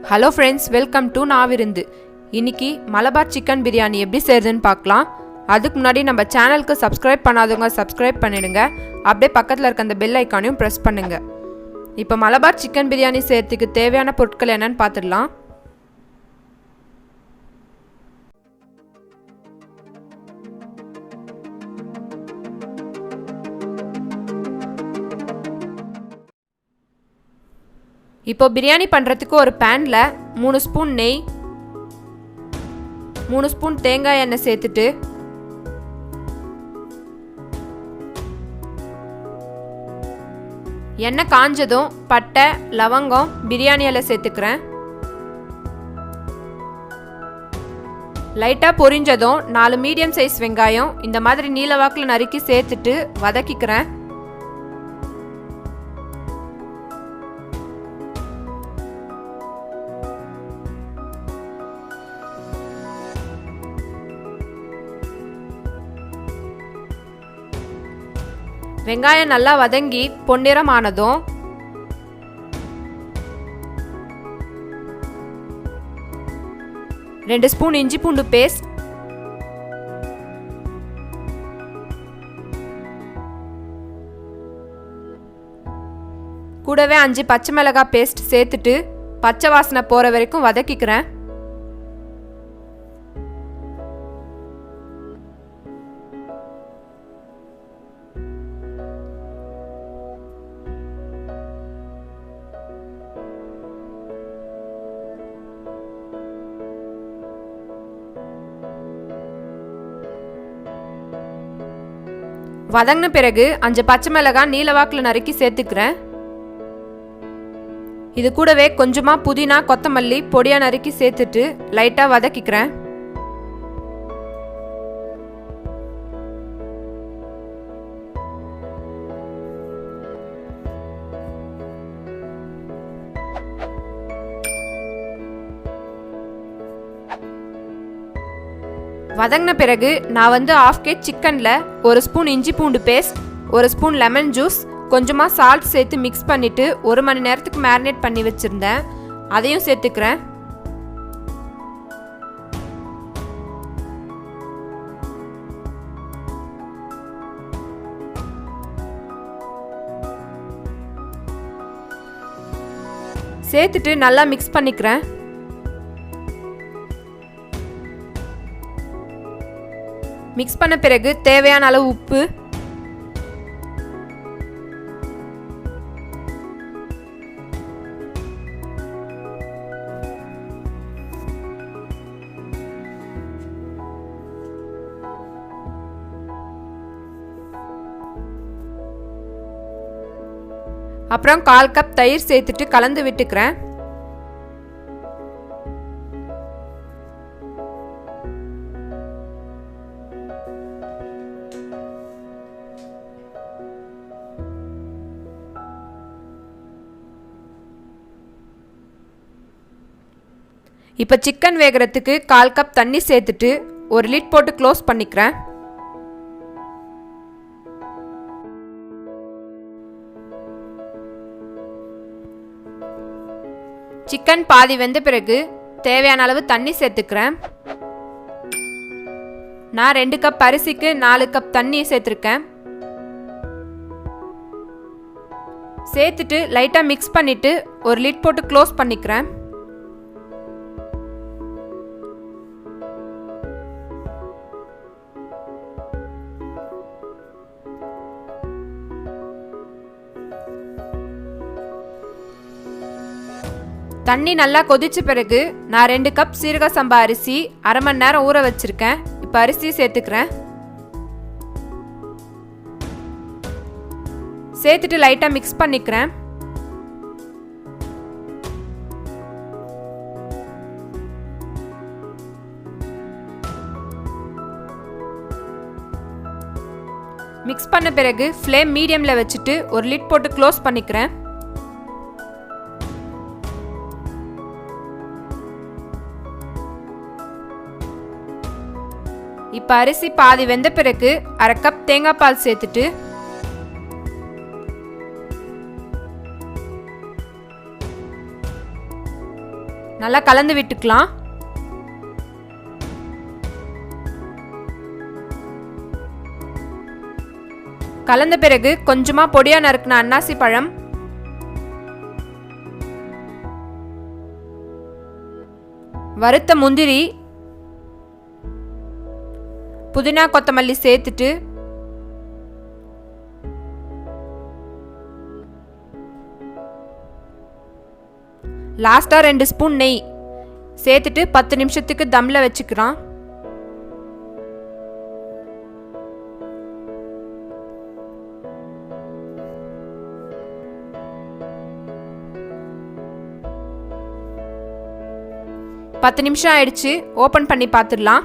Hello friends, welcome to நாவிருந்து. இன்னைக்கு Malabar chicken biryani எப்படி செய்யறதுன்னு பார்க்கலாம். அதுக்கு முன்னாடி நம்ம சேனலுக்கு சப்ஸ்கிரைப் பண்ணாதவங்க சப்ஸ்கிரைப் பண்ணிடுங்க. அப்படியே பக்கத்துல இருக்க அந்த பெல் ஐகானையும் பிரஸ் பண்ணுங்க. இப்போ மலபார் சிக்கன் பிரியாணி செய்யறதுக்கு தேவையான பொருட்கள் என்னன்னு பார்த்துடலாம். இப்போ பிரியாணி பண்றதுக்கு ஒரு panல 3 ஸ்பூன் நெய் 3 ஸ்பூன் தேங்காய் எண்ணெய் சேர்த்துட்டு எண்ணெய் காஞ்சதும் பட்டை லவங்கம் பிரியாணி இலை சேர்த்துக்கிறேன். லைட்டா பொரிஞ்சதும் 4 மீடியம் சைஸ் வெங்காயம் இந்த மாதிரி நீல வாக்குல நறுக்கி சேர்த்துட்டு வதக்கிக்கிறேன். வெங்காயம் நல்லா வதங்கி பொன்னிறமானதும் ரெண்டு ஸ்பூன் இஞ்சி பூண்டு பேஸ்ட், கூடவே 5 பச்சை மிளகாய் பேஸ்ட் சேர்த்துட்டு பச்சை வாசனை போற வரைக்கும் வதக்கிக்கிறேன். வதங்கின பிறகு 5 பச்சை மிளகாய் நீல வாக்குல நறுக்கி சேர்த்துக்கிறேன். இது கூடவே கொஞ்சமா புதினா கொத்தமல்லி பொடியா நறுக்கி சேர்த்துட்டு லைட்டா வதக்கிக்கிறேன். வதங்கின பிறகு நான் ½ kg சிக்கன்ல 1 ஸ்பூன் இஞ்சி பூண்டு பேஸ்ட் 1 ஸ்பூன் லெமன் ஜூஸ் கொஞ்சமா சால்ட் சேர்த்து மிக்ஸ் பண்ணிட்டு 1 மணி நேரத்துக்கு மேரினேட் பண்ணி வச்சிருந்தேன். அதையும் சேர்த்துக்கிறேன். சேர்த்துட்டு நல்லா மிக்ஸ் பண்ணிக்கிறேன். மிக்ஸ் பண்ண பிறகு தேவையான அளவு உப்பு, அப்புறம் 1/4 கப் தயிர் சேர்த்துட்டு கலந்து விட்டுக்கிறேன். இப்போ சிக்கன் வேகிறதுக்கு 1/4 கப் தண்ணி சேர்த்துட்டு ஒரு லிட் போட்டு க்ளோஸ் பண்ணிக்கிறேன். சிக்கன் பாதி வெந்த பிறகு தேவையான அளவு தண்ணி சேர்த்துக்கிறேன். நான் 2 கப் அரிசிக்கு 4 கப் தண்ணி சேர்த்துருக்கேன். சேர்த்துட்டு லைட்டா மிக்ஸ் பண்ணிட்டு ஒரு லிட் போட்டு க்ளோஸ் பண்ணிக்கிறேன். தண்ணி நல்லா கொதிச்ச பிறகு நான் 2 கப் சீரக சம்பா அரிசி அரை மணி நேரம் ஊற வச்சிருக்கேன். இப்போ அரிசி சேர்த்துக்கிறேன். சேர்த்துட்டு லைட்டா மிக்ஸ் பண்ணிக்கிறேன். மிக்ஸ் பண்ண பிறகு ஃப்ளேம் மீடியம்ல வச்சுட்டு ஒரு லிட் போட்டு க்ளோஸ் பண்ணிக்கிறேன். இப்போ அரிசி பாதி வெந்த பிறகு அரை கப் தேங்காய் பால் சேர்த்துட்டு நல்லா கலந்து விட்டுக்கலாம். கலந்த பிறகு கொஞ்சமா பொடியா நறுக்கின அன்னாசி பழம், வறுத்த முந்திரி, புதினா கொத்தமல்லி சேர்த்துட்டு லாஸ்டா 2 ஸ்பூன் நெய் சேர்த்துட்டு 10 நிமிஷத்துக்கு தம்ல வச்சுக்கலாம். பத்து நிமிஷம் ஆயிடுச்சு. ஓபன் பண்ணி பார்த்துடலாம்.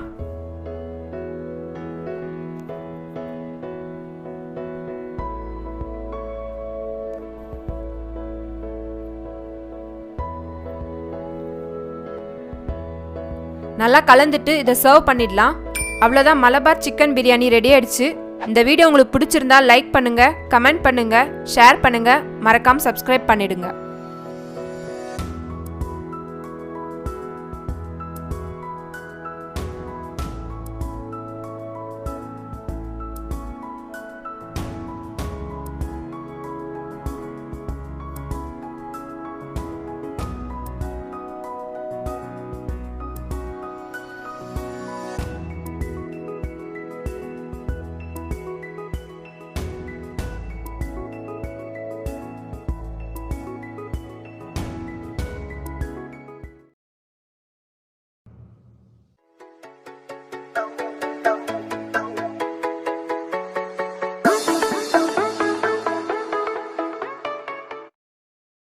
நல்லா கலந்துட்டு இதை சர்வ் பண்ணிடலாம். அவ்வளோதான், மலபார் சிக்கன் பிரியாணி ரெடி ஆயிடுச்சு. இந்த வீடியோ உங்களுக்கு பிடிச்சிருந்தா லைக் பண்ணுங்க, கமெண்ட் பண்ணுங்க, ஷேர் பண்ணுங்க, மறக்காம சப்ஸ்கிரைப் பண்ணிடுங்க.